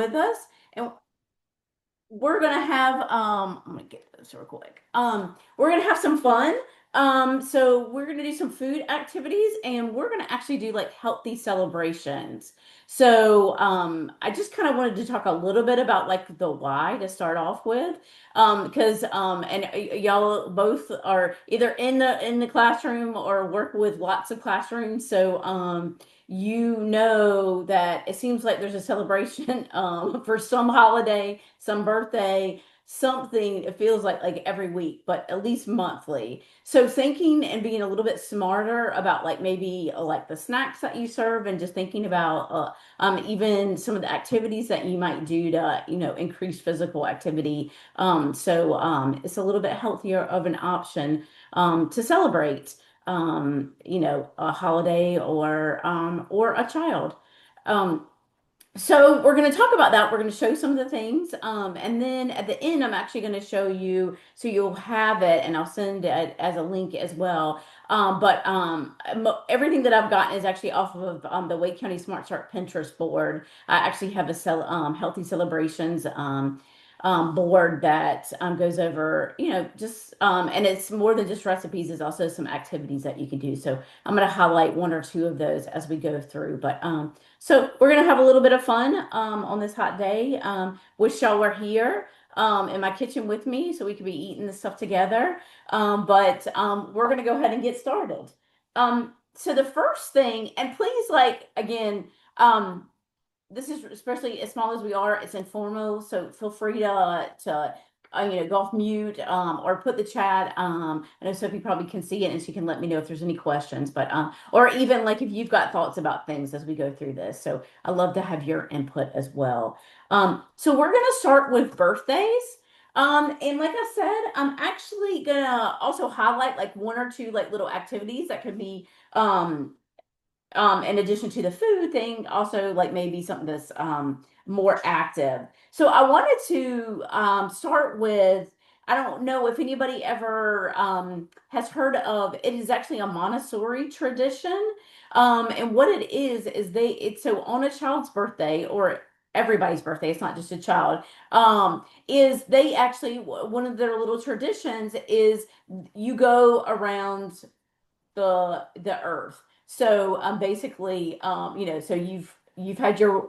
with us, and we're gonna have I'm gonna get this real quick. We're gonna have some fun. So we're gonna do some food activities and we're gonna actually do like healthy celebrations. So I just kind of wanted to talk a little bit about like the why to start off with. Because y'all both are either in the classroom or work with lots of classrooms. So you know that it seems like there's a celebration for some holiday, some birthday, something. It feels like every week, but at least monthly. So thinking and being a little bit smarter about like maybe like the snacks that you serve and just thinking about even some of the activities that you might do to increase physical activity. It's a little bit healthier of an option to celebrate a holiday or a child. Um, so we're going to talk about that. We're going to show some of the things. And then at the end, I'm actually going to show you so you'll have it and I'll send it as a link as well. Everything that I've gotten is actually off of the Wake County Smart Start Pinterest board. I actually have a healthy celebrations board that goes over, just and it's more than just recipes. It's also some activities that you can do. So I'm going to highlight one or two of those as we go through. So we're gonna have a little bit of fun on this hot day. Wish y'all were here in my kitchen with me so we could be eating this stuff together. We're gonna go ahead and get started. So the first thing, and please, like again, this is especially as small as we are, it's informal, so feel free to go off mute or put the chat. I know Sophie probably can see it and she can let me know if there's any questions, or even like if you've got thoughts about things as we go through this. So I love to have your input as well. So we're gonna start with birthdays. And like I said, I'm actually gonna also highlight like one or two like little activities that could be in addition to the food thing, also like maybe something that's more active. So I wanted to start with, I don't know if anybody ever has heard of it is actually a Montessori tradition. And what it is it's so on a child's birthday or everybody's birthday, it's not just a child, is they actually, one of their little traditions is you go around the earth. So basically, so you've had your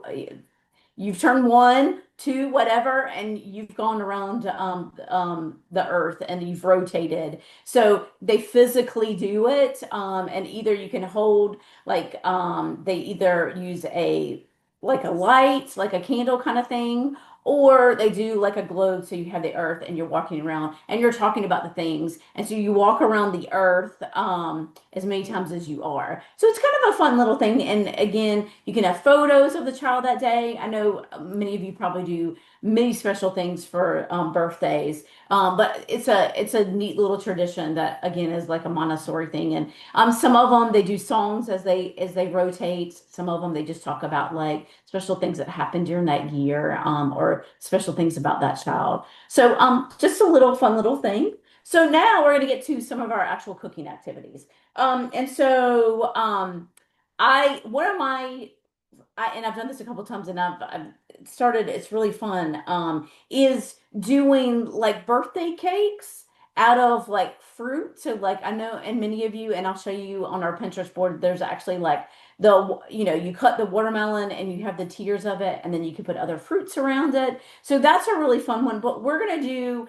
you've turned one, two, whatever, and you've gone around the earth and you've rotated. So they physically do it, and either you can hold they either use a like a light, like a candle kind of thing, or they do like a globe. So you have the earth and you're walking around and you're talking about the things, and so you walk around the earth as many times as you are. So it's kind of a fun little thing. And again, you can have photos of the child that day. I know many of you probably do many special things for birthdays, but it's a neat little tradition that again is like a Montessori thing. And some of them they do songs as they rotate. Some of them they just talk about like special things that happened during that year, or special things about that child. So just a little fun little thing. So now we're going to get to some of our actual cooking activities. And so I one of my and I've done this a couple times and I've started, it's really fun, is doing like birthday cakes out of like fruit. So like I know, and many of you, and I'll show you on our Pinterest board, there's actually like you cut the watermelon and you have the tiers of it, and then you can put other fruits around it. So that's a really fun one. But we're gonna do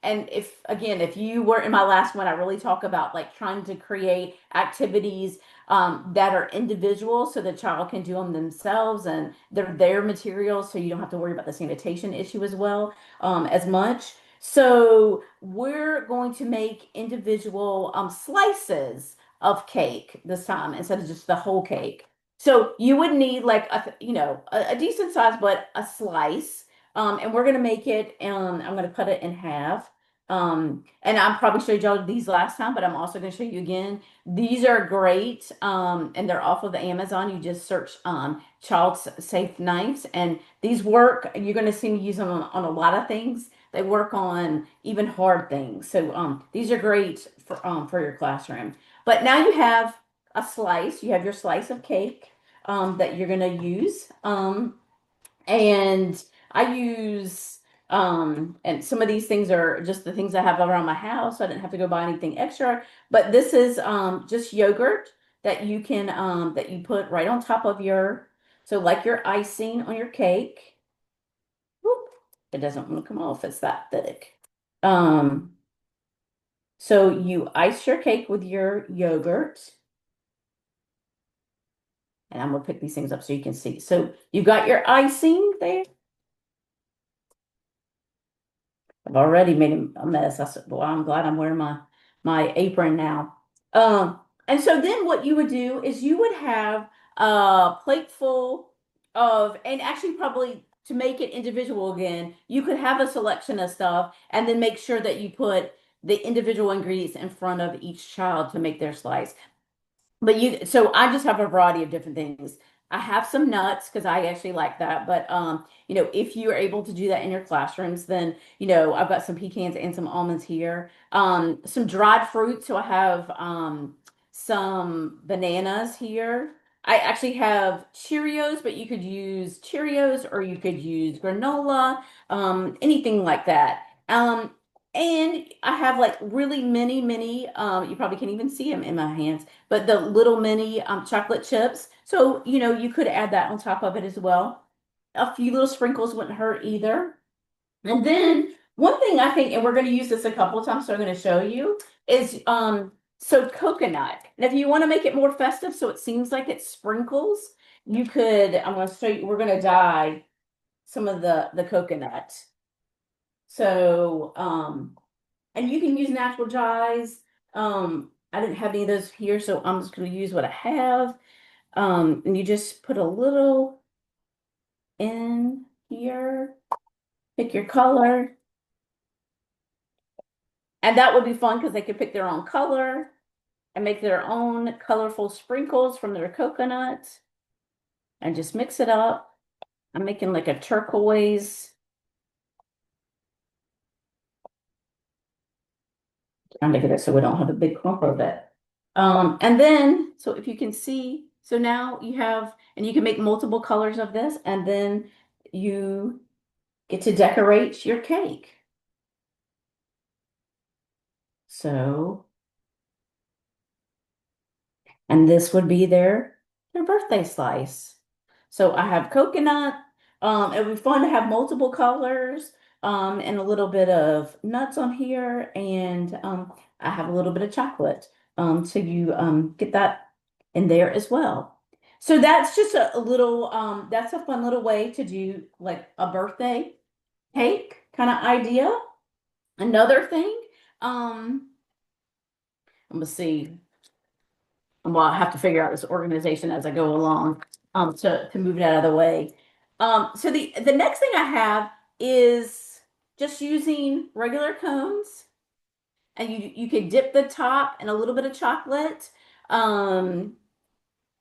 and if you were in my last one, I really talk about like trying to create activities that are individual so the child can do them themselves and they're their materials, so you don't have to worry about the sanitation issue as well as much. So we're going to make individual slices of cake this time instead of just the whole cake. So you would need like a decent size, but a slice. And we're gonna make it. I'm gonna cut it in half. And I probably showed y'all these last time, but I'm also gonna show you again. These are great, and they're off of the Amazon. You just search child safe knives, and these work. You're going to see me use them on a lot of things. They work on even hard things. So these are great for your classroom. But now you have a slice. You have your slice of cake that you're going to use. And I use and some of these things are just the things I have around my house, so I didn't have to go buy anything extra. But this is just yogurt that you can that you put right on top of your, so like your icing on your cake. Whoop, it doesn't want to come off, it's that thick. Um, so you ice your cake with your yogurt, and I'm gonna pick these things up so you can see. So you got your icing there. I've already made a mess. I said, well, I'm glad I'm wearing my apron now. And so then what you would do is you would have a plate full of, and actually probably to make it individual again, you could have a selection of stuff and then make sure that you put the individual ingredients in front of each child to make their slice. But you, so I just have a variety of different things. I have some nuts because I actually like that. But if you're able to do that in your classrooms, then I've got some pecans and some almonds here. Some dried fruit. So I have some bananas here. I actually have Cheerios, but you could use Cheerios or you could use granola, anything like that. And I have like really many, you probably can't even see them in my hands, but the little mini chocolate chips. So, you could add that on top of it as well. A few little sprinkles wouldn't hurt either. And then one thing I think, and we're going to use this a couple of times, so I'm going to show you, is so coconut. And if you want to make it more festive, so it seems like it sprinkles, you could, I'm going to show you, we're going to dye some of the coconut. So, and you can use natural dyes. I didn't have any of those here, so I'm just going to use what I have. And you just put a little in here, pick your color, and that would be fun because they could pick their own color and make their own colorful sprinkles from their coconut and just mix it up. I'm making like a turquoise. Trying to get it so we don't have a big clump of it. And then, so if you can see, so now you have, and you can make multiple colors of this, and then you get to decorate your cake. So, and this would be their birthday slice. So I have coconut. It would be fun to have multiple colors, and a little bit of nuts on here, and I have a little bit of chocolate. So you get that in there as well. So that's just a little that's a fun little way to do like a birthday cake kind of idea. Another thing, let me see. Well, I have to figure out this organization as I go along, to move it out of the way. So the next thing I have is just using regular cones, and you could dip the top in a little bit of chocolate.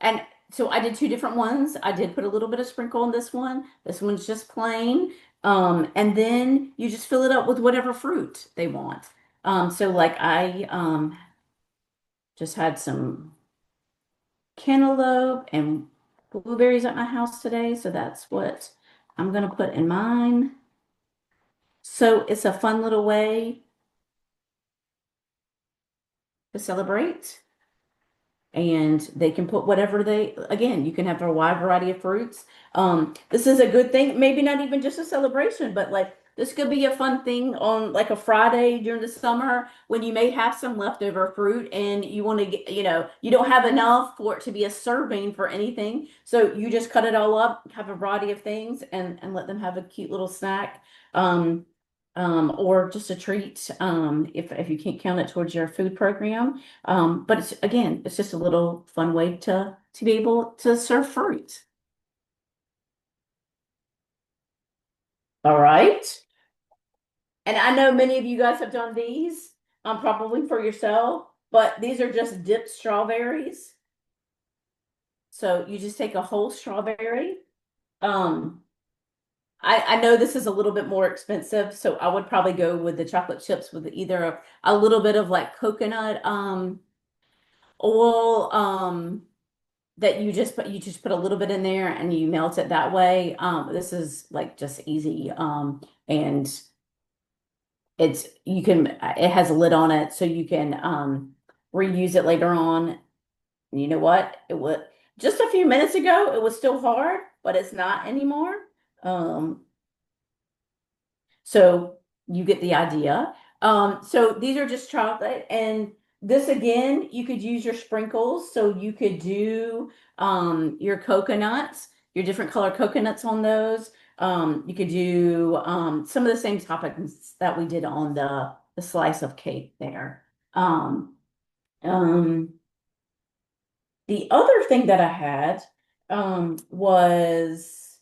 And so I did two different ones. I did put a little bit of sprinkle on this one. This one's just plain. And then you just fill it up with whatever fruit they want. So like I just had some cantaloupe and blueberries at my house today, so that's what I'm gonna put in mine. So it's a fun little way to celebrate. And they can put whatever they, again, you can have a wide variety of fruits. This is a good thing, maybe not even just a celebration, but like this could be a fun thing on like a Friday during the summer when you may have some leftover fruit and you want to get, you don't have enough for it to be a serving for anything. So you just cut it all up, have a variety of things, and let them have a cute little snack. Or just a treat, if you can't count it towards your food program. But it's, again, it's just a little fun way to be able to serve fruit. All right. And I know many of you guys have done these, probably for yourself, but these are just dipped strawberries. So you just take a whole strawberry. Um, I know this is a little bit more expensive, so I would probably go with the chocolate chips with either a little bit of like coconut oil, that you just put a little bit in there and you melt it that way. This is like just easy. And it's you can it has a lid on it so you can reuse it later on. And you know what? It was just a few minutes ago, it was still hard, but it's not anymore. Um, so you get the idea. So these are just chocolate, and this again, you could use your sprinkles. So you could do your coconuts, your different color coconuts on those. You could do some of the same toppings that we did on the slice of cake there. Um, um, the other thing that I had was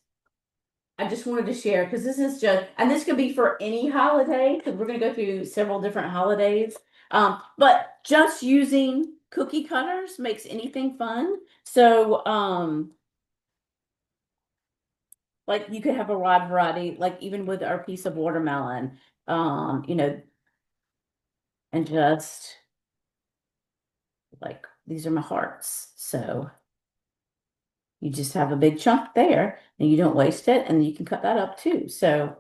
I just wanted to share because this is just, and this could be for any holiday because we're going to go through several different holidays. But just using cookie cutters makes anything fun. So, like you could have a wide variety, like even with our piece of watermelon, you know, and just like these are my hearts. So you just have a big chunk there and you don't waste it, and you can cut that up too. So,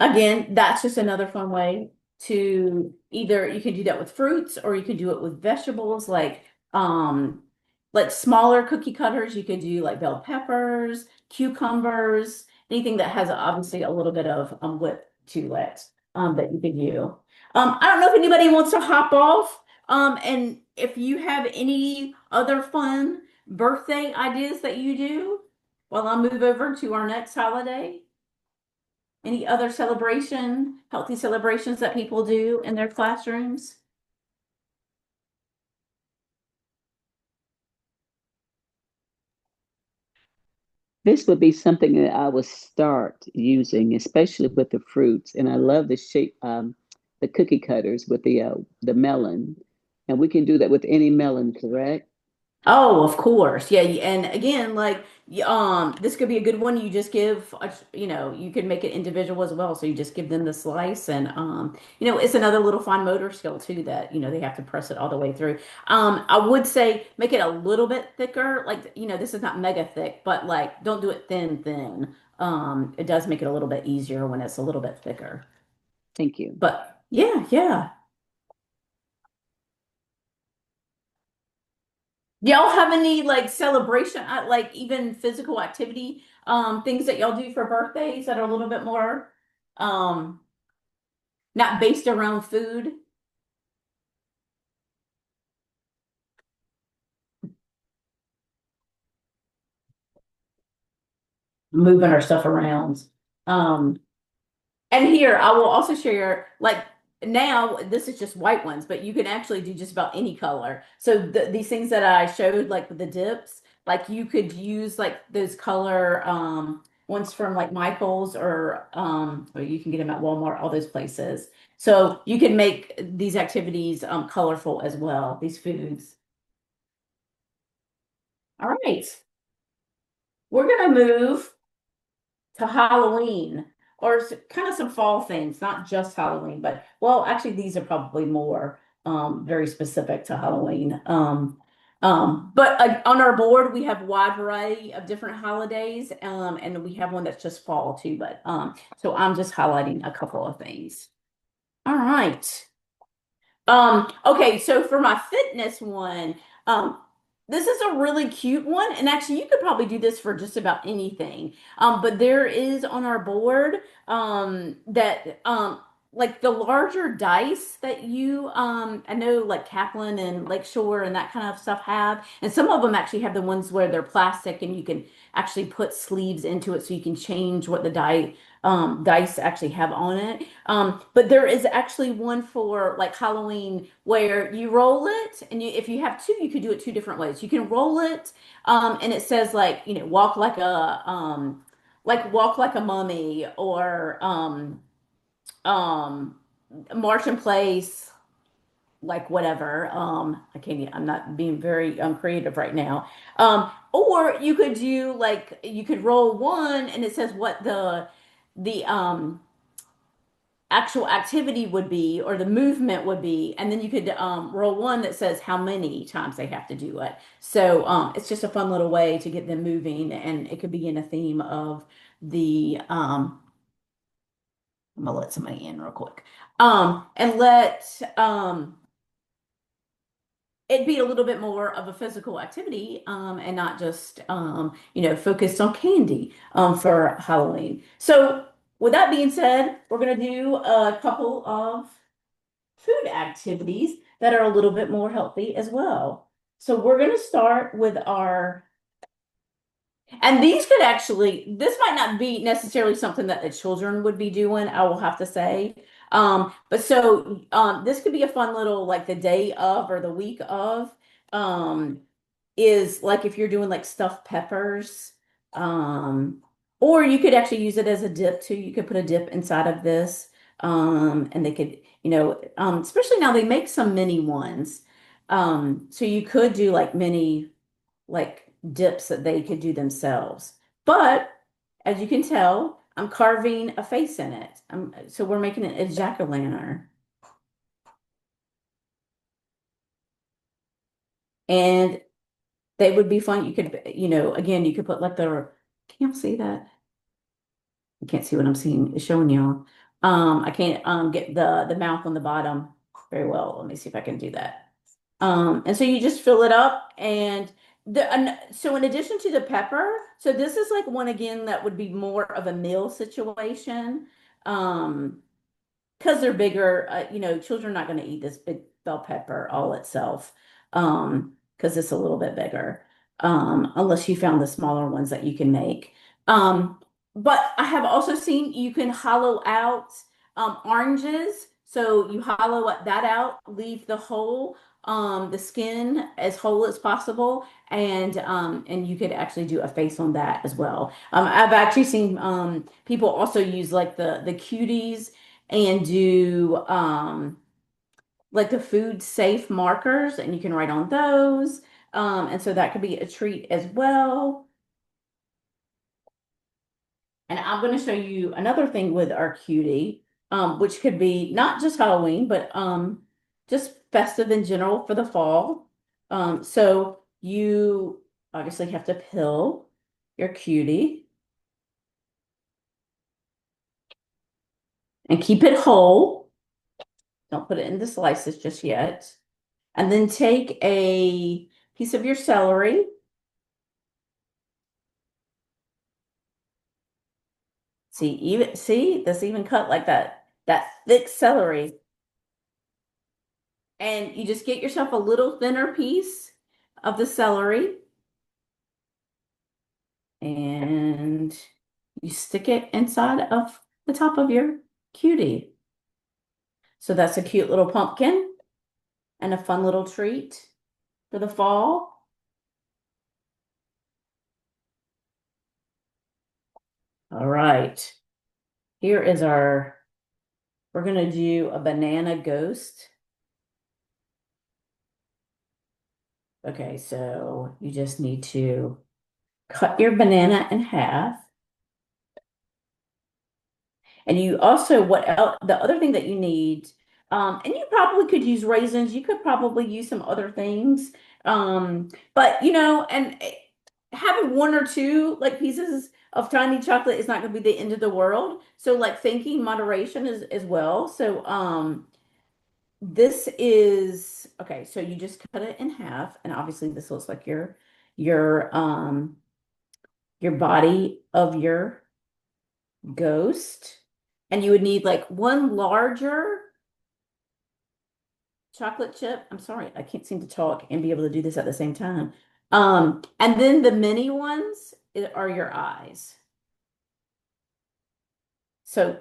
again, that's just another fun way to either you can do that with fruits or you can do it with vegetables like smaller cookie cutters. You could do like bell peppers, cucumbers, anything that has obviously a little bit of whip to it that you could do. I don't know if anybody wants to hop off and if you have any other fun birthday ideas that you do while I move over to our next holiday. Any other healthy celebrations that people do in their classrooms? This would be something that I would start using, especially with the fruits. And I love the shape, the cookie cutters with the melon, and we can do that with any melon, correct? Oh, of course. Yeah, and again, like this could be a good one. You just give you can make it individual as well. So you just give them the slice and it's another little fine motor skill too that, they have to press it all the way through. I would say make it a little bit thicker. Like, this is not mega thick, but like don't do it thin. It does make it a little bit easier when it's a little bit thicker. Thank you. But yeah, yeah. Do y'all have any like celebration, like even physical activity, things that y'all do for birthdays that are a little bit more, um, not based around food, moving our stuff around? Um, And here, I will also share, like now, this is just white ones, but you can actually do just about any color. So these things that I showed, like with the dips, like you could use like those color ones from like Michael's or you can get them at Walmart, all those places. So you can make these activities colorful as well, these foods. All right, we're gonna move to Halloween or kind of some fall things, not just Halloween, but well, actually, these are probably more very specific to Halloween. But on our board, we have a wide variety of different holidays, and we have one that's just fall too. But so I'm just highlighting a couple of things. All right. Okay, so for my fitness one, this is a really cute one, and actually you could probably do this for just about anything. But there is on our board that like the larger dice that you I know like Kaplan and Lakeshore and that kind of stuff have, and some of them actually have the ones where they're plastic and you can actually put sleeves into it so you can change what the dice actually have on it. But there is actually one for like Halloween where you roll it, and if you have two, you could do it two different ways. You can roll it, and it says like, walk like a mummy, or um, march in place, like whatever. I'm not being very creative right now. Or you could do like you could roll one, and it says what the actual activity would be or the movement would be, and then you could roll one that says how many times they have to do it. So it's just a fun little way to get them moving, and it could be in a theme of the I'm gonna let somebody in real quick. And let it be a little bit more of a physical activity, and not just focused on candy for Halloween. So with that being said, we're gonna do a couple of food activities that are a little bit more healthy as well. So we're going to start with our, and these could actually, this might not be necessarily something that the children would be doing, I will have to say. But so this could be a fun little like the day of or the week of. Um, is like if you're doing like stuffed peppers, um, or you could actually use it as a dip too. You could put a dip inside of this, and they could, especially now they make some mini ones. So you could do like mini like dips that they could do themselves. But as you can tell, I'm carving a face in it. So we're making it a jack-o'-lantern. And they would be fun. You could, again, you could put like can't see that. You can't see what I'm seeing, showing y'all. I can't get the mouth on the bottom very well. Let me see if I can do that. And so you just fill it up and so in addition to the pepper, so this is like one again that would be more of a meal situation. Um, because they're bigger, children are not going to eat this big bell pepper all itself, because it's a little bit bigger, unless you found the smaller ones that you can make. Um, but I have also seen you can hollow out oranges. So you hollow that out, leave the skin as whole as possible, and you could actually do a face on that as well. I've actually seen people also use like the cuties and do like the food safe markers, and you can write on those. And so that could be a treat as well. And I'm going to show you another thing with our cutie, which could be not just Halloween, but just festive in general for the fall. So you obviously have to peel your cutie and keep it whole. Don't put it into slices just yet. And then take a piece of your celery. See this even cut like that thick celery. And you just get yourself a little thinner piece of the celery and you stick it inside of the top of your cutie. So that's a cute little pumpkin and a fun little treat for the fall. All right. Here is we're gonna do a banana ghost. Okay, so you just need to cut your banana in half. And you also, the other thing that you need, and you probably could use raisins, you could probably use some other things. But having one or two like pieces of tiny chocolate is not going to be the end of the world. So like thinking moderation is as well. So this is okay, so you just cut it in half, and obviously this looks like your your body of your ghost. And you would need like one larger chocolate chip. I'm sorry, I can't seem to talk and be able to do this at the same time. And then the mini ones are your eyes. So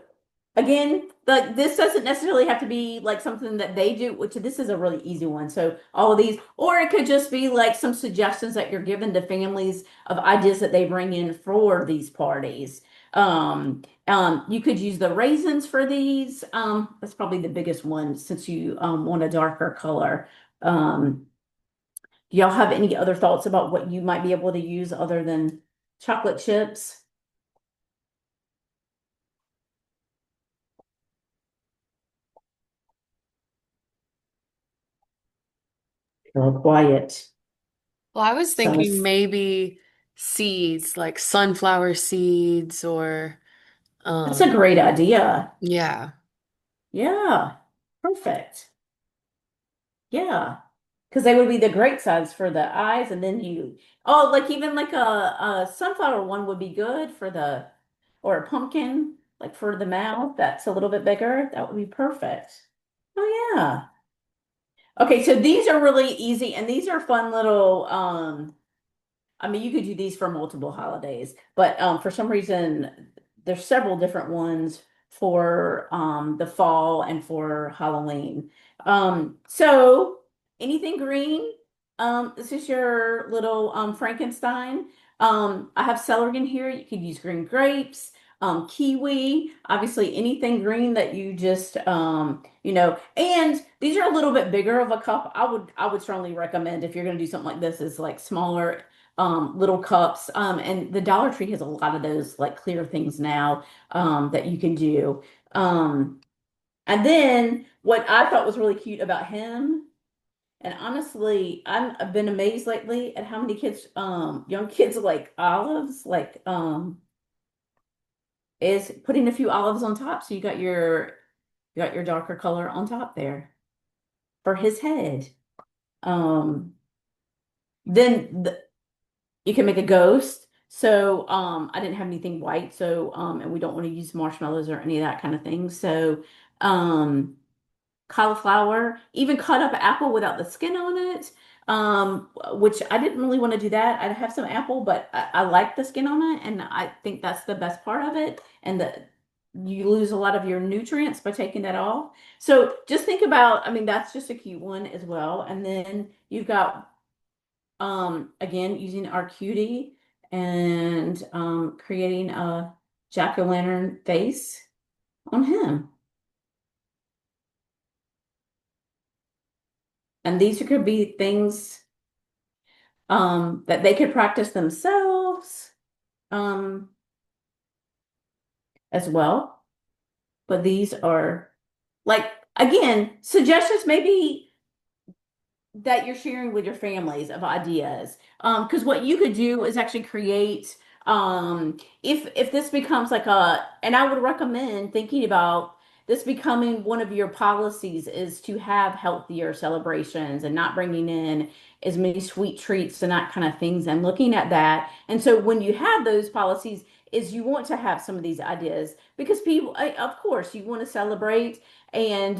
again, like this doesn't necessarily have to be like something that they do, which this is a really easy one. So all of these, or it could just be like some suggestions that you're given to families of ideas that they bring in for these parties. You could use the raisins for these. That's probably the biggest one since you want a darker color. Do y'all have any other thoughts about what you might be able to use other than chocolate chips? Girl, quiet. Well, I was So thinking maybe seeds, like sunflower seeds or that's a um great idea. yeah. Yeah, perfect. Yeah, because they would be the great size for the eyes, and then oh, like even like a sunflower one would be good for or a pumpkin, like for the mouth. That's a little bit bigger. That would be perfect. Oh yeah. Okay, so these are really easy, and these are fun little. I mean, you could do these for multiple holidays, but for some reason, there's several different ones for the fall and for Halloween. So anything green? This is your little Frankenstein. I have celery in here. You could use green grapes, kiwi, obviously anything green that you just and these are a little bit bigger of a cup. I would strongly recommend if you're going to do something like this is like smaller little cups. And the Dollar Tree has a lot of those like clear things now that you can do. Um, and then what I thought was really cute about him, and honestly, I've been amazed lately at how many kids, young kids like olives, is putting a few olives on top. So you got your darker color on top there for his head. Um, then you can make a ghost. So I didn't have anything white, so and we don't want to use marshmallows or any of that kind of thing. So um cauliflower, even cut up apple without the skin on it. Which I didn't really want to do that. I'd have some apple, but I like the skin on it, and I think that's the best part of it. And you lose a lot of your nutrients by taking that off. So just think about, I mean, that's just a cute one as well. And then you've got again, using our cutie and creating a jack-o'-lantern face on him. And these could be things that they could practice themselves um, as well. But these are like, again, suggestions maybe that you're sharing with your families of ideas. Because what you could do is actually create, if this becomes like and I would recommend thinking about this becoming one of your policies is to have healthier celebrations and not bringing in as many sweet treats and that kind of things and looking at that. And so when you have those policies, is you want to have some of these ideas because people, of course, you want to celebrate and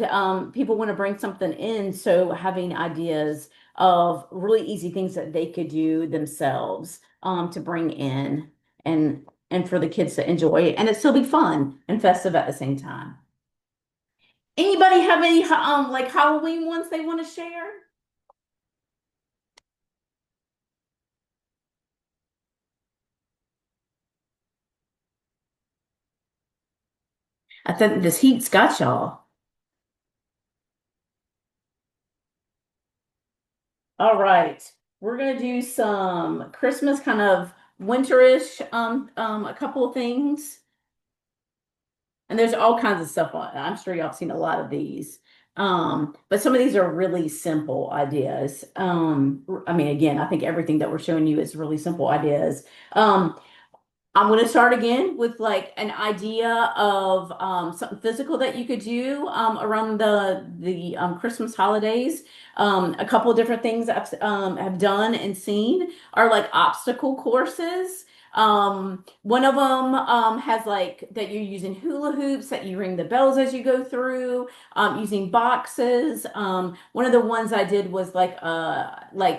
people want to bring something in. So having ideas of really easy things that they could do themselves to bring in and for the kids to enjoy it and it still be fun and festive at the same time. Anybody have any like Halloween ones they want to share? I think this heat's got y'all. All right. We're gonna do some Christmas kind of winterish a couple of things. And there's all kinds of stuff on. I'm sure y'all have seen a lot of these. But some of these are really simple ideas. I mean, again, I think everything that we're showing you is really simple ideas. I'm going to start again with like an idea of something physical that you could do around the Christmas holidays. A couple of different things I've have done and seen are like obstacle courses. One of them has like that you're using hula hoops that you ring the bells as you go through, using boxes. One of the ones I did was like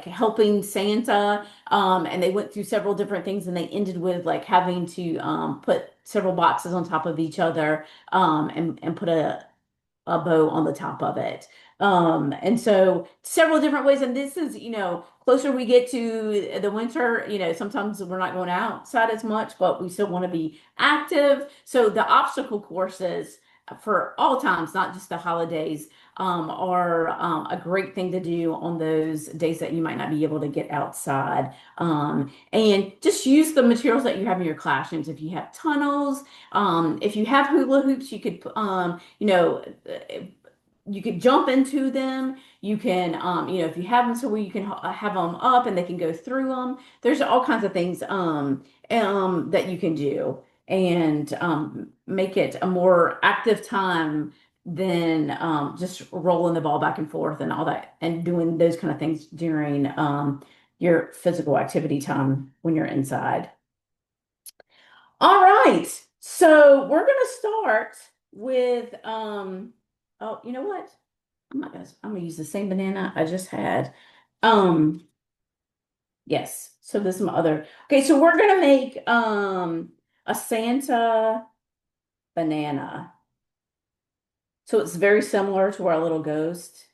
helping Santa and they went through several different things and they ended with like having to put several boxes on top of each other and put a bow on the top of it. And so several different ways. And this is, closer we get to the winter, sometimes we're not going outside as much, but we still want to be active. So the obstacle courses for all times, not just the holidays, are a great thing to do on those days that you might not be able to get outside. And just use the materials that you have in your classrooms. If you have tunnels, if you have hula hoops, you could, you can jump into them. You can, if you have them so where you can have them up and they can go through them. There's all kinds of things that you can do and make it a more active time than just rolling the ball back and forth and all that and doing those kind of things during your physical activity time when you're inside. All right. So we're gonna start with oh, you know what? I'm gonna use the same banana I just had. Um, yes. So this is my other. Okay, so we're gonna make a Santa banana. So it's very similar to our little ghost.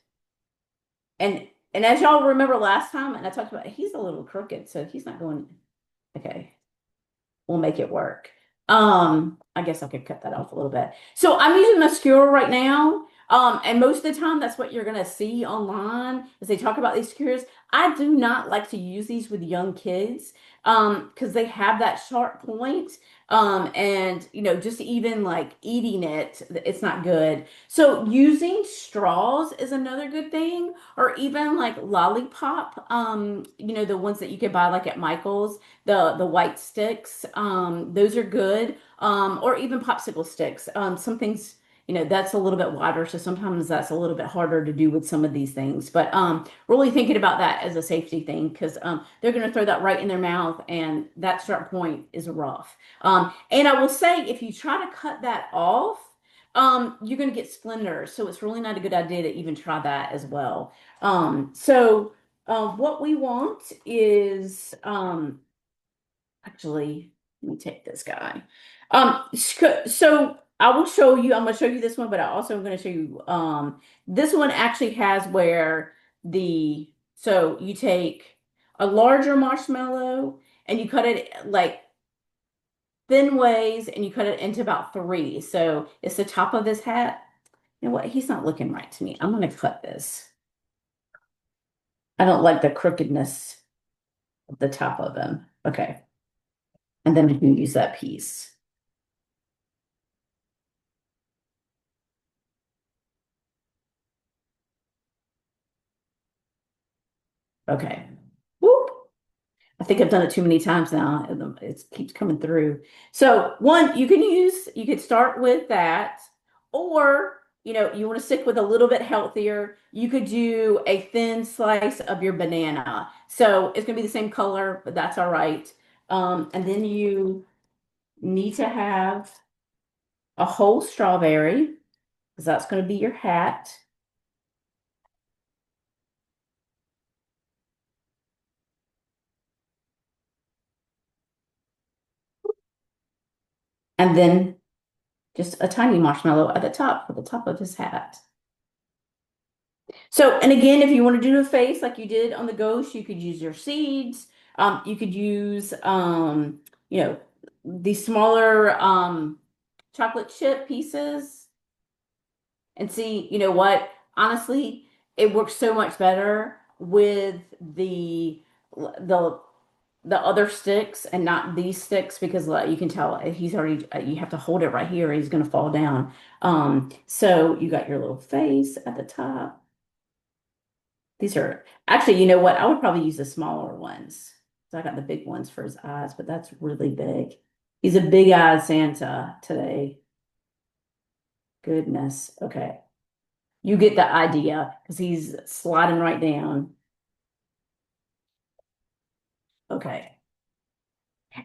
And as y'all remember last time, and I talked about he's a little crooked, so he's not going. Okay. We'll make it work. I guess I could cut that off a little bit. So I'm using a skewer right now. And most of the time that's what you're gonna see online as they talk about these skewers. I do not like to use these with young kids because they have that sharp point. And just even like eating it, it's not good. So using straws is another good thing, or even like lollipop, the ones that you could buy like at Michael's, the white sticks. Those are good. Or even popsicle sticks. Some things, that's a little bit wider, so sometimes that's a little bit harder to do with some of these things. But really thinking about that as a safety thing because they're going to throw that right in their mouth, and that sharp point is rough. And I will say, if you try to cut that off, you're going to get splinters. So it's really not a good idea to even try that as well. What we want is actually, let me take this guy. So I will show you, I'm going to show you this one, but I also am going to show you, this one actually has where so you take a larger marshmallow and you cut it like thin ways and you cut it into about three. So it's the top of his hat. You know what? He's not looking right to me. I'm going to cut this. I don't like the crookedness of the top of him. Okay. And then we can use that piece. Okay. Whoop. I think I've done it too many times now. It keeps coming through. So one, you could start with that, or you want to stick with a little bit healthier. You could do a thin slice of your banana. So it's gonna be the same color, but that's all right. And then you need to have a whole strawberry, because that's gonna be your hat. And then just a tiny marshmallow at the top for the top of his hat. So, and again, if you want to do a face like you did on the ghost, you could use your seeds. You could use, these smaller chocolate chip pieces. And see, you know what? Honestly, it works so much better with the the other sticks and not these sticks because you can tell he's already you have to hold it right here or he's going to fall down. So you got your little face at the top. These are actually, you know what? I would probably use the smaller ones. So I got the big ones for his eyes, but that's really big. He's a big-eyed Santa today. Goodness. Okay. You get the idea because he's sliding right down. Okay.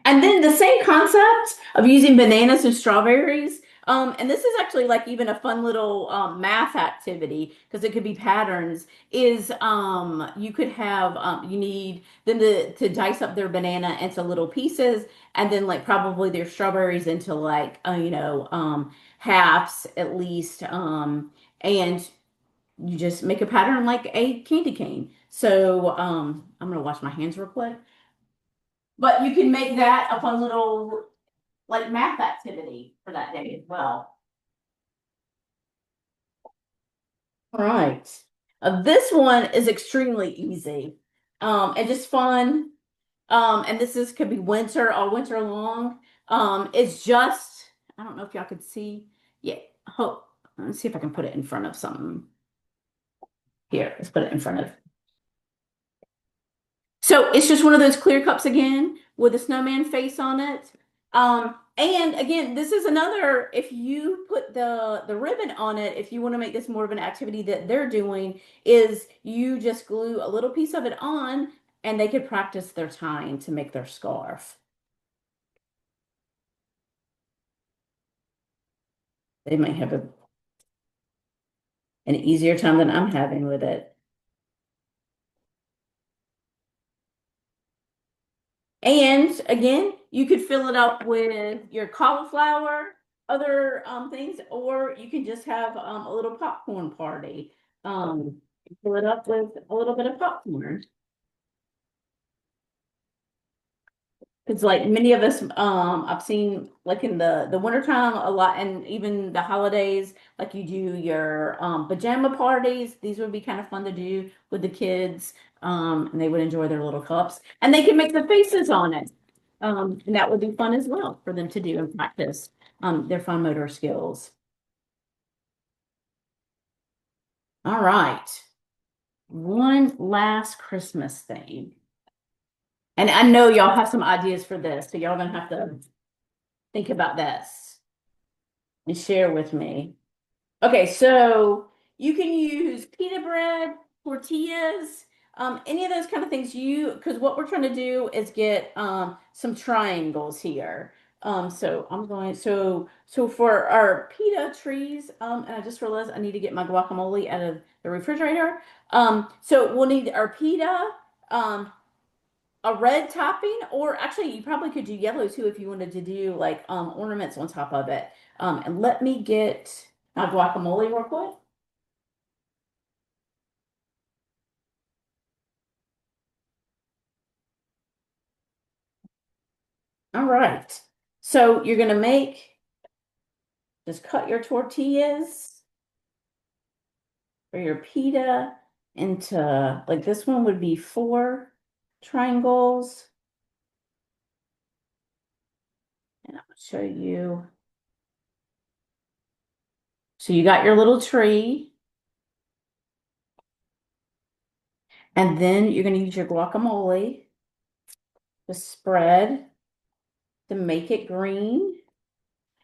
And then the same concept of using bananas and strawberries. And this is actually like even a fun little math activity because it could be patterns. Is you could have you need them to dice up their banana into little pieces, and then like probably their strawberries into like halves at least. And you just make a pattern like a candy cane. So I'm gonna wash my hands real quick. But you can make that a fun little like math activity for that day as well. All right. This one is extremely easy and just fun. And this is could be winter all winter long. It's just I don't know if y'all could see. Yeah. Hope. Let's see if I can put it in front of something. Here, let's put it in front of. So it's just one of those clear cups again with a snowman face on it. And again, this is another, if you put the ribbon on it, if you want to make this more of an activity that they're doing, is you just glue a little piece of it on and they could practice their tying to make their scarf. They might have an easier time than I'm having with it. And again, you could fill it up with your cauliflower, other things, or you can just have a little popcorn party. Fill it up with a little bit of popcorn. Because like many of us, I've seen like in the wintertime a lot, and even the holidays, like you do your pajama parties. These would be kind of fun to do with the kids, and they would enjoy their little cups, and they can make the faces on it. And that would be fun as well for them to do and practice their fine motor skills. All right, one last Christmas thing, and I know y'all have some ideas for this, so y'all gonna have to think about this and share with me. Okay, so you can use pita bread, tortillas, any of those kind of things. Because what we're trying to do is get some triangles here. So for our pita trees, and I just realized I need to get my guacamole out of the refrigerator. So we'll need our pita, um, a red topping, or actually you probably could do yellow too if you wanted to do like ornaments on top of it. And let me get my guacamole real quick. All right. So you're gonna just cut your tortillas or your pita into like this one would be 4 triangles. And I'm gonna show you. So you got your little tree, and then you're gonna use your guacamole to spread to make it green.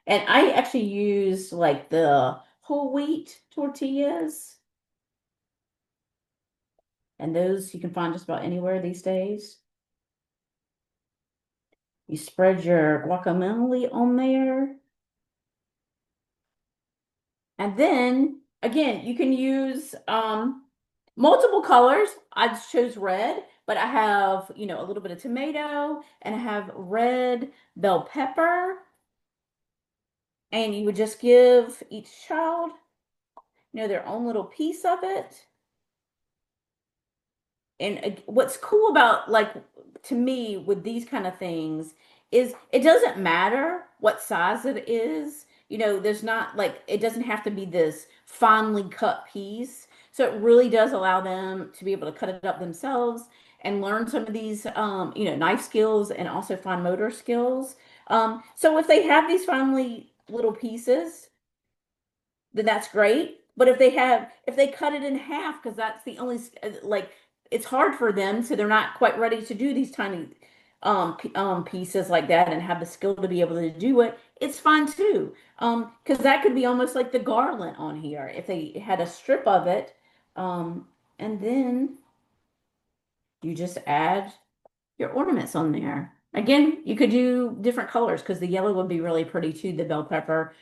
And I actually use like the whole wheat tortillas. And those you can find just about anywhere these days. You spread your guacamole on there. And then again, you can use multiple colors. I chose red, but I have, a little bit of tomato and I have red bell pepper. And you would just give each child, their own little piece of it. And what's cool about like to me with these kind of things is it doesn't matter what size it is. There's not like it doesn't have to be this finely cut piece. So it really does allow them to be able to cut it up themselves and learn some of these knife skills and also fine motor skills. So if they have these finely little pieces, then that's great. But if they cut it in half, because that's the only, like, it's hard for them, so they're not quite ready to do these tiny pieces like that and have the skill to be able to do it, it's fine too. Because that could be almost like the garland on here if they had a strip of it. And then you just add your ornaments on there. Again, you could do different colors because the yellow would be really pretty too, the bell pepper.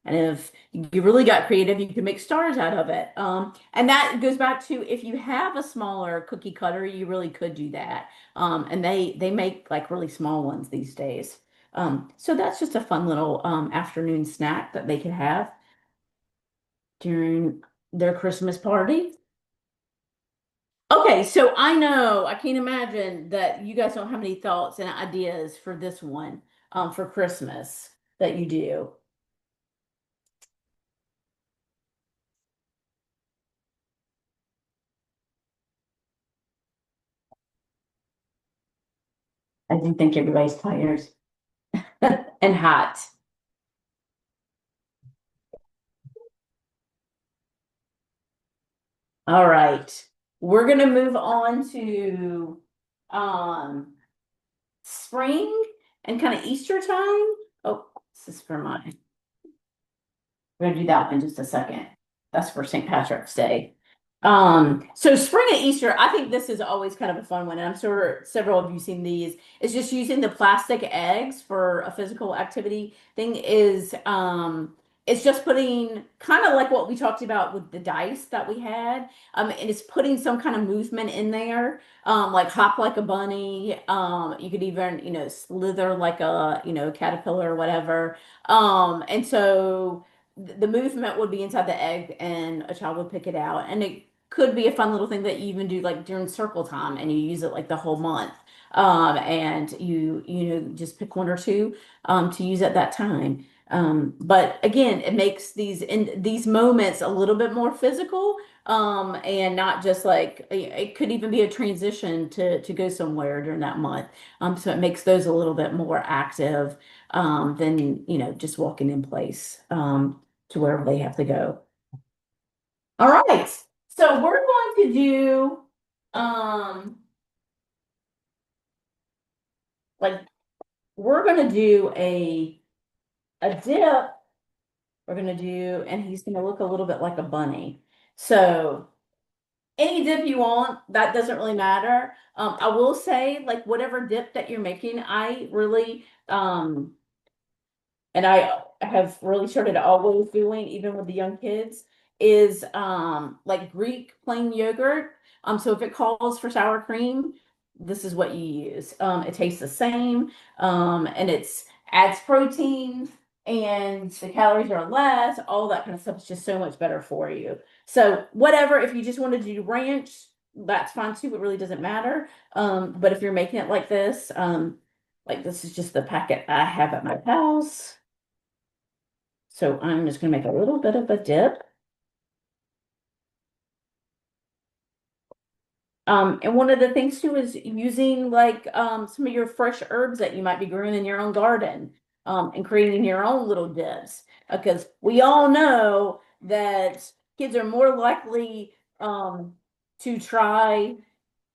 And if you really got creative, you could make stars out of it. And that goes back to if you have a smaller cookie cutter, you really could do that. And they make like really small ones these days. So that's just a fun little afternoon snack that they could have during their Christmas party. Okay, so I know, I can't imagine that you guys don't have any thoughts and ideas for this one, for Christmas that you do. I do think everybody's tired and hot. All right. We're gonna move on to um spring and kind of Easter time. Oh, this is for mine. We're gonna do that one in just a second. That's for St. Patrick's Day. So spring and Easter, I think this is always kind of a fun one, and I'm sure several of you seen these. It's just using the plastic eggs for a physical activity thing is it's just putting kind of like what we talked about with the dice that we had. And it's putting some kind of movement in there. Like hop like a bunny. You could even, slither like a, caterpillar or whatever. And so the movement would be inside the egg and a child would pick it out. And it could be a fun little thing that you even do like during circle time and you use it like the whole month. And you just pick one or two to use at that time. But again, it makes these moments a little bit more physical, and not just like it could even be a transition to go somewhere during that month. So it makes those a little bit more active than just walking in place to wherever they have to go. All right. So we're going to do like we're going to do a dip. We're going to do, and he's going to look a little bit like a bunny. So any dip you want, that doesn't really matter. I will say, like whatever dip that you're making, I really and I have really started always doing, even with the young kids, is like Greek plain yogurt. So if it calls for sour cream, this is what you use. It tastes the same, and it's adds protein and the calories are less, all that kind of stuff is just so much better for you. So whatever, if you just wanted to do ranch, that's fine too. It really doesn't matter. But if you're making it like this is just the packet I have at my house. So I'm just gonna make a little bit of a dip. And one of the things too is using like some of your fresh herbs that you might be growing in your own garden, and creating your own little dips. Because we all know that kids are more likely to try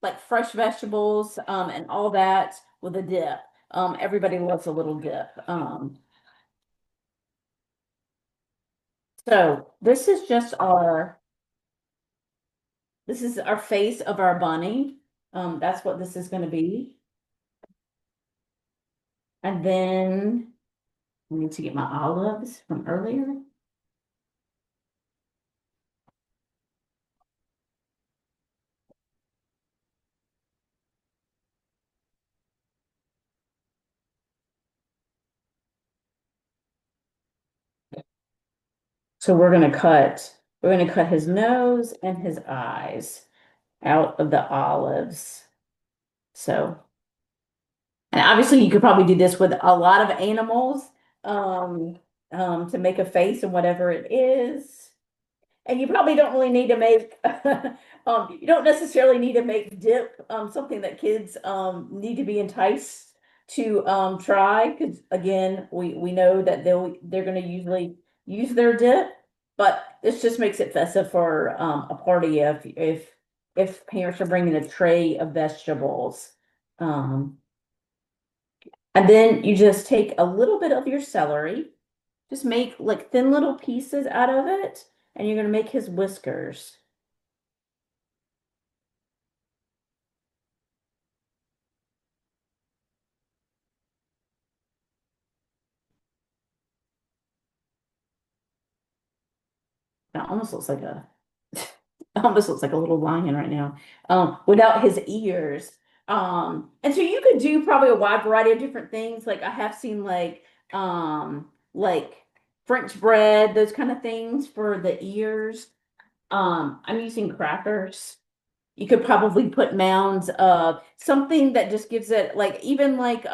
like fresh vegetables and all that with a dip. Everybody loves a little dip. So this is our face of our bunny. That's what this is going to be. And then I need to get my olives from earlier. So we're going to cut his nose and his eyes out of the olives. So, and obviously you could probably do this with a lot of animals, um, to make a face and whatever it is. And you probably don't really need to make, you don't necessarily need to make dip, something that kids, need to be enticed to, try. Because again, we know that they're going to usually use their dip, but this just makes it festive for, a party if parents are bringing a tray of vegetables. Um, and then you just take a little bit of your celery, just make like thin little pieces out of it, and you're gonna make his whiskers. That almost looks like a almost looks like a little lion right now. Without his ears. And so you could do probably a wide variety of different things. Like I have seen like French bread, those kind of things for the ears. I'm using crackers. You could probably put mounds of something that just gives it like even like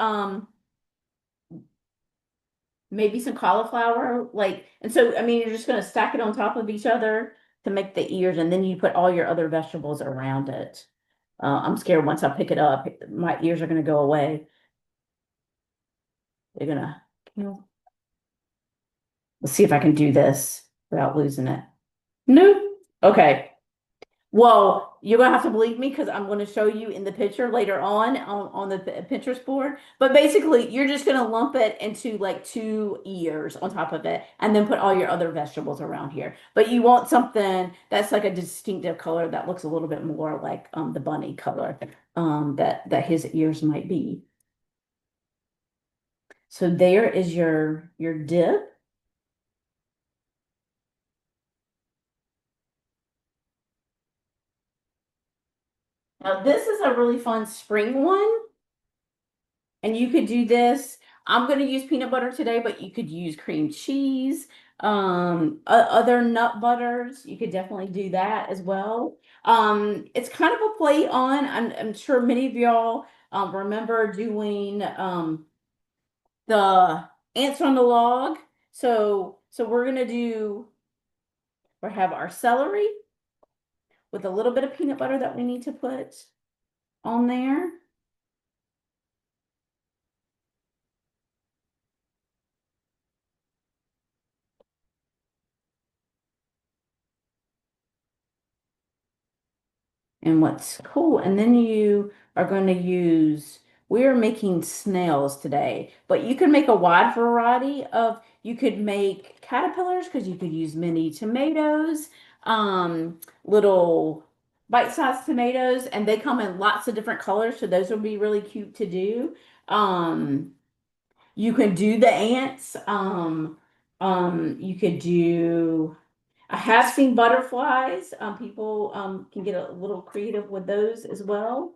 maybe some cauliflower, like, and so I mean you're just gonna stack it on top of each other to make the ears, and then you put all your other vegetables around it. I'm scared once I pick it up, my ears are gonna go away. They're gonna, you know, let's see if I can do this without losing it. Nope. Okay. Well, you're gonna have to believe me because I'm gonna show you in the picture later on the Pinterest board. But basically, you're just gonna lump it into like two ears on top of it, and then put all your other vegetables around here. But you want something that's like a distinctive color that looks a little bit more like the bunny color that his ears might be. So there is your dip. Now this is a really fun spring one. And you could do this. I'm going to use peanut butter today, but you could use cream cheese, other nut butters. You could definitely do that as well. It's kind of a play on. I'm sure many of y'all remember doing the ants on the log. So we're gonna do. We have our celery with a little bit of peanut butter that we need to put on there. And what's cool, and then you are going to use, we're making snails today, but you could make a wide variety of, you could make caterpillars because you could use mini tomatoes, little bite-sized tomatoes, and they come in lots of different colors, so those would be really cute to do. You could do the ants, you could do I have seen butterflies. People can get a little creative with those as well.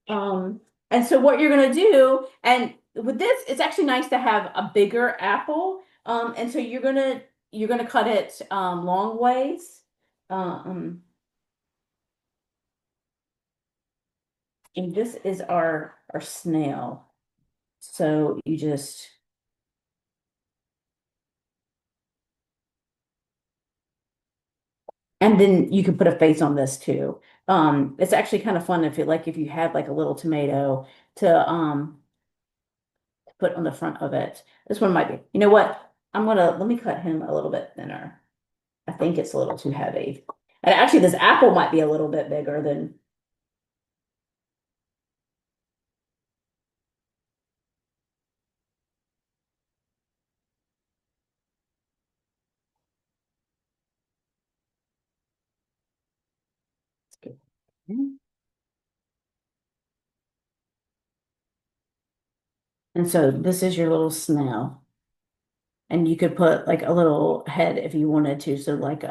Um, and so what you're gonna do, and with this, it's actually nice to have a bigger apple. And so you're gonna cut it long ways. Um, and this is our snail. So you just and then you can put a face on this too. It's actually kind of fun if you had like a little tomato to put on the front of it. This one might be. You know what? Let me cut him a little bit thinner. I think it's a little too heavy. And actually, this apple might be a little bit bigger than. And so this is your little snail. And you could put like a little head if you wanted to. So like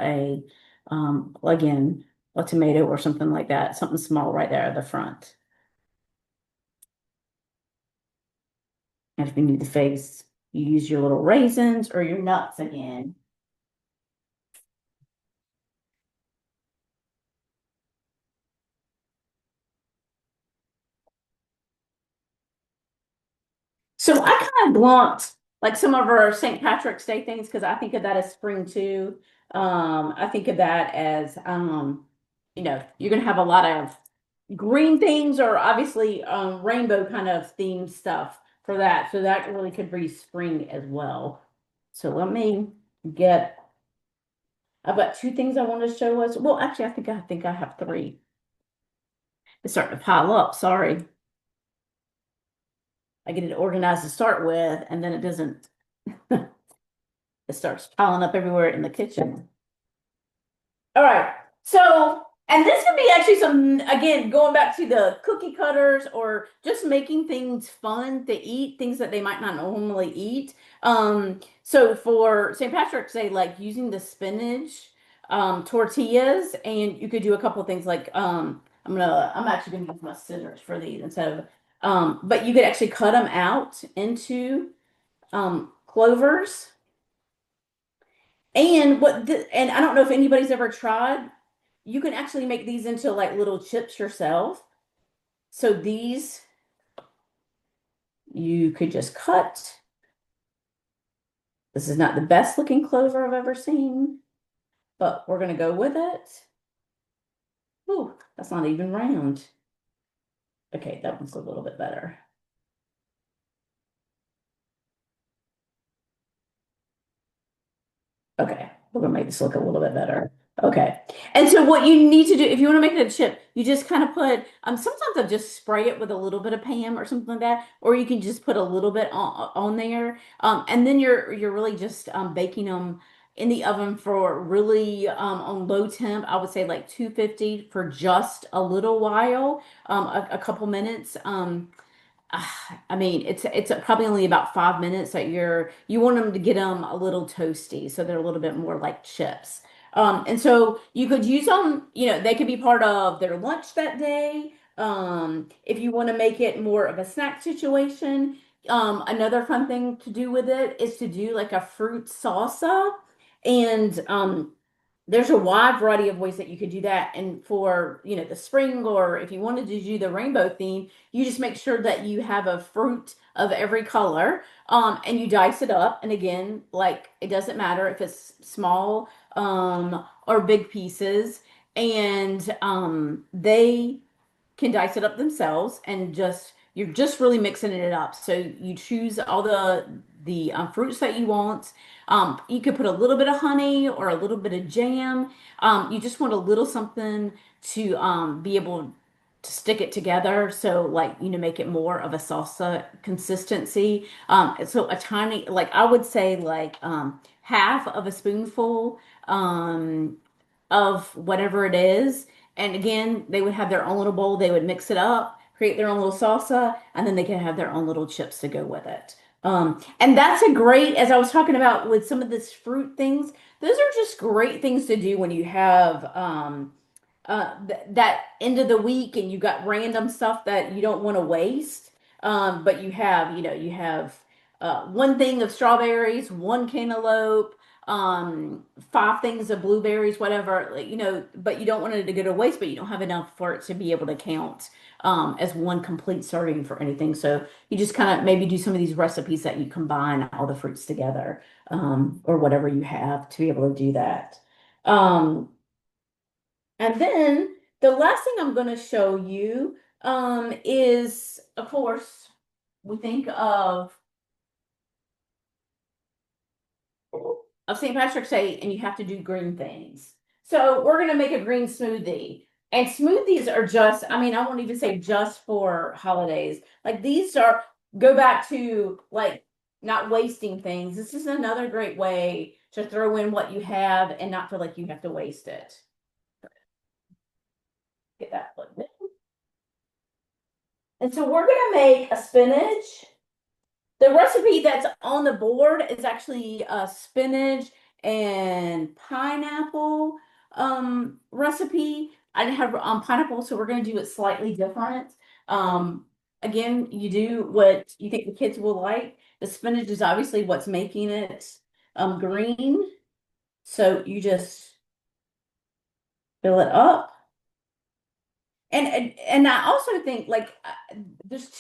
again, a tomato or something like that, something small right there at the front. And if you need the face, you use your little raisins or your nuts again. So I kind of lumped like some of our St. Patrick's Day things because I think of that as spring too. I think of that as you're gonna have a lot of green things or obviously rainbow kind of themed stuff for that. So that really could be spring as well. So let me get I've got two things I want to show us. Well, actually I think I have three. It's starting to pile up, sorry. I get it organized to start with, and then it doesn't it starts piling up everywhere in the kitchen. All right. So, and this could be actually again, going back to the cookie cutters or just making things fun to eat, things that they might not normally eat. So for St. Patrick's Day, like using the spinach, tortillas, and you could do a couple things like, I'm actually gonna use my scissors for these instead of, but you could actually cut them out into, clovers. And I don't know if anybody's ever tried, you can actually make these into like little chips yourself. So these you could just cut. This is not the best looking clover I've ever seen, but we're gonna go with it. Ooh, that's not even round. Okay, that one's a little bit better. Okay, we're gonna make this look a little bit better. Okay. And so what you need to do, if you want to make it a chip, you just kind of put, sometimes I just spray it with a little bit of Pam or something like that, or you can just put a little bit on there. And then you're really just baking them in the oven for really on low temp. I would say like 250 for just a little while, a couple minutes. I mean, it's probably only about 5 minutes that you want them to get them a little toasty, so they're a little bit more like chips. And so you could use them, they could be part of their lunch that day. If you want to make it more of a snack situation, another fun thing to do with it is to do like a fruit salsa. And there's a wide variety of ways that you could do that. And for, the spring, or if you wanted to do the rainbow theme, you just make sure that you have a fruit of every color, and you dice it up. And again, like it doesn't matter if it's small, or big pieces. And they can dice it up themselves, and you're just really mixing it up. So you choose all the fruits that you want. You could put a little bit of honey or a little bit of jam. You just want a little something to be able to stick it together. So like, make it more of a salsa consistency. So a tiny, like I would say like half of a spoonful of whatever it is. And again, they would have their own little bowl. They would mix it up, create their own little salsa, and then they can have their own little chips to go with it. And that's a great, as I was talking about with some of this fruit things, those are just great things to do when you have that end of the week and you got random stuff that you don't want to waste. But you have one thing of strawberries, one cantaloupe, five things of blueberries, whatever, like, but you don't want it to go to waste, but you don't have enough for it to be able to count as one complete serving for anything. So you just kind of maybe do some of these recipes that you combine all the fruits together, or whatever you have to be able to do that. Um, and then the last thing I'm going to show you is, of course, we think of St. Patrick's Day, and you have to do green things. So we're going to make a green smoothie. And smoothies are just, I mean, I won't even say just for holidays. Like these go back to like not wasting things. This is another great way to throw in what you have and not feel like you have to waste it. Get that plugged in. And so we're going to make a spinach. The recipe that's on the board is actually a spinach and pineapple recipe. I didn't have pineapple, so we're going to do it slightly different. Um, Again, you do what you think the kids will like. The spinach is obviously what's making it green. So you just fill it up. And I also think like there's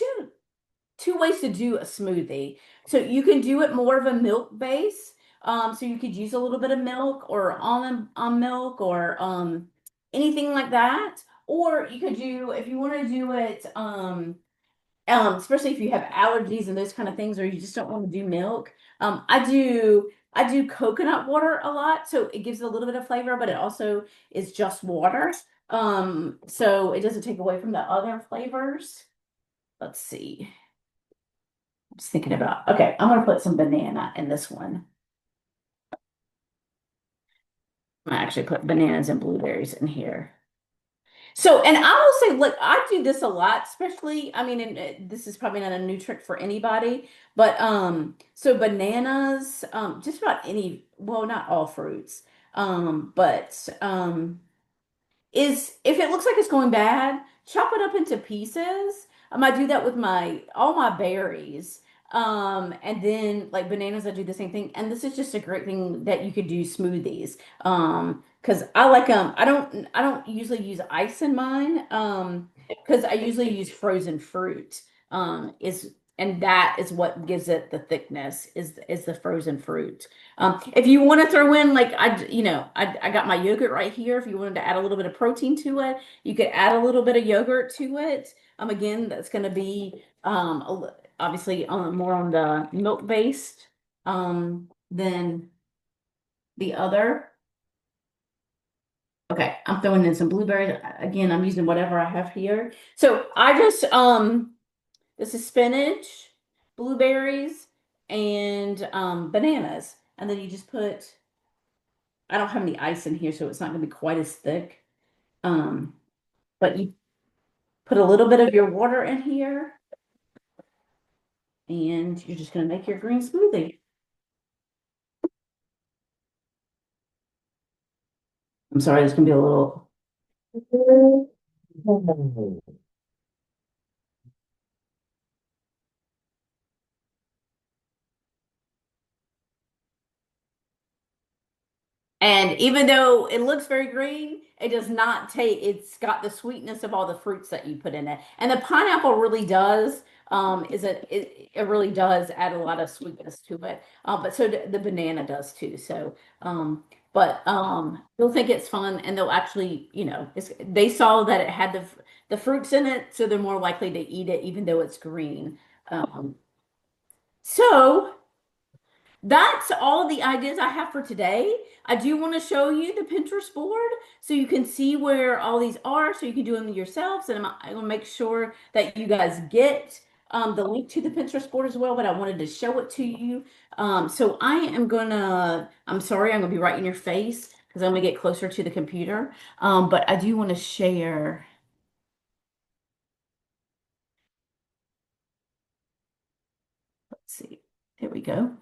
two ways to do a smoothie. So you can do it more of a milk base. So you could use a little bit of milk or almond milk or anything like that. Or you could do, if you want to do it, especially if you have allergies and those kind of things, or you just don't want to do milk. I do coconut water a lot, so it gives it a little bit of flavor, but it also is just water. So it doesn't take away from the other flavors. Let's see. I'm just thinking about, okay, I'm gonna put some banana in this one. I actually put bananas and blueberries in here. So, and I will say, look, I do this a lot, especially, I mean, and this is probably not a new trick for anybody, but so bananas, just about any, well, not all fruits, but is if it looks like it's going bad, chop it up into pieces. I do that with my all my berries. And then like bananas, I do the same thing. And this is just a great thing that you could do smoothies. Because I like I don't usually use ice in mine. Because I usually use frozen fruit. Is and that is what gives it the thickness is the frozen fruit. If you want to throw in like I got my yogurt right here. If you wanted to add a little bit of protein to it, you could add a little bit of yogurt to it. Again, that's going to be obviously more on the milk based than the other. Okay, I'm throwing in some blueberries. Again, I'm using whatever I have here. So I just this is spinach, blueberries, and bananas. And then you just put, I don't have any ice in here, so it's not gonna be quite as thick. Um, but you put a little bit of your water in here, and you're just gonna make your green smoothie. I'm sorry, it's gonna be a little. And even though it looks very green, it does not take, it's got the sweetness of all the fruits that you put in it. And the pineapple really does, it really does add a lot of sweetness to it. But so the banana does too. So, they'll think it's fun and they'll actually, they saw that it had the fruits in it, so they're more likely to eat it even though it's green. Um, so that's all the ideas I have for today. I do want to show you the Pinterest board so you can see where all these are so you can do them yourselves. And I'm going to make sure that you guys get the link to the Pinterest board as well, but I wanted to show it to you. So I am going to, I'm sorry, I'm going to be right in your face because I'm going to get closer to the computer. But I do want to share. Let's see. There we go.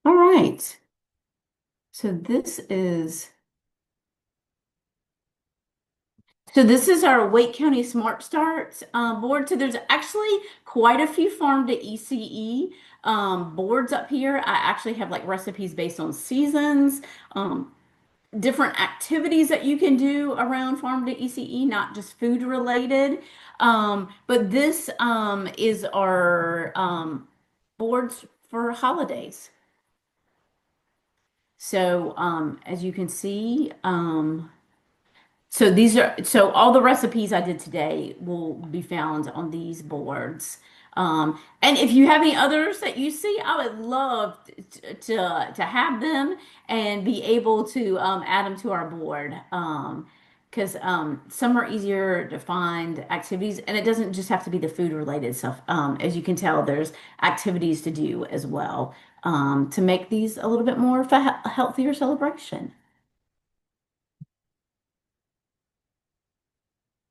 All right. So this is our Wake County Smart Start board. So there's actually quite a few farm to ECE boards up here. I actually have like recipes based on seasons, um, different activities that you can do around farm to ECE, not just food related. But this is our boards for holidays. So as you can see, so all the recipes I did today will be found on these boards. And if you have any others that you see, I would love to have them and be able to add them to our board. Because some are easier to find activities, and it doesn't just have to be the food related stuff. As you can tell, there's activities to do as well to make these a little bit more of a healthier celebration.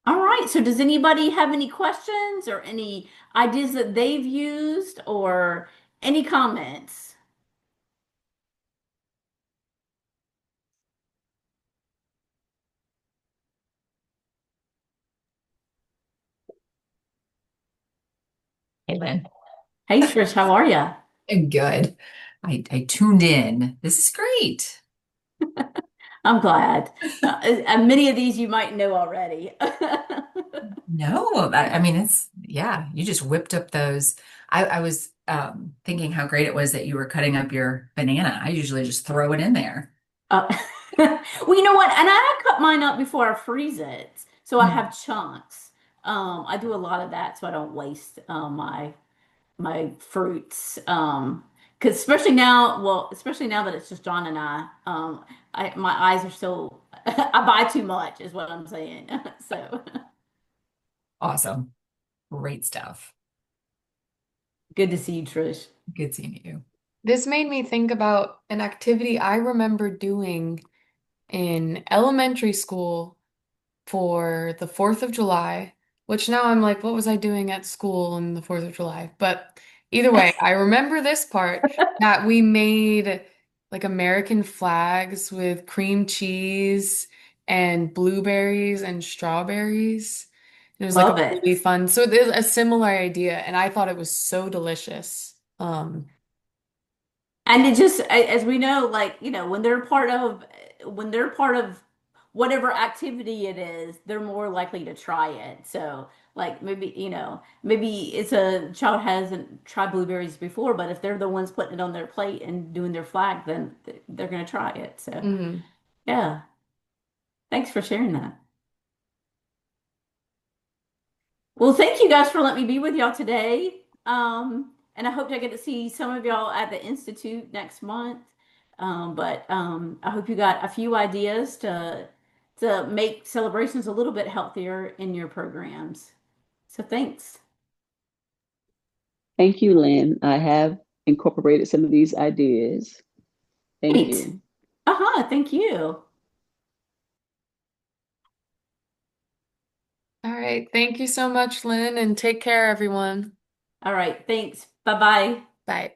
All right. So does anybody have any questions or any ideas that they've used or any comments? Hey, Lynn. Hey, Trish, how are you? Good. I tuned in. This is great. I'm glad. Many of these you might know already. No, I mean yeah, you just whipped up those. I was thinking how great it was that you were cutting up your banana. I usually just throw it in there. Uh, well, you know what? And I cut mine up before I freeze it, so I Mm. have chunks. I do a lot of that so I don't waste my fruits. Because especially now that it's just John and my eyes are still, I buy too much, is what I'm saying. So Awesome. Great stuff. good to see you, Trish. Good seeing you. This made me think about an activity I remember doing in elementary school for the 4th of July, which now I'm like, what was I doing at school on the 4th of July? But either way, I remember this part that we made like American flags with cream cheese and blueberries and strawberries. It was like a Love it. really fun, so there's a similar idea, and I thought it was so delicious. And it just, as we know, like, when they're part of whatever activity it is, they're more likely to try it. So, like, maybe it's a child hasn't tried blueberries before, but if they're the ones putting it on their plate and doing their flag, then they're going to try it. So, Mhm. yeah. Thanks for sharing that. Well, thank you guys for letting me be with y'all today. And I hope I get to see some of y'all at the Institute next month. But I hope you got a few ideas to make celebrations a little bit healthier in your programs. So thanks. Thank you, Lynn. I have incorporated some of these ideas. Thank Great. you. Uh-huh, thank you. All right. Thank you so much, Lynn, and take care, everyone. All right, thanks. Bye-bye. Bye.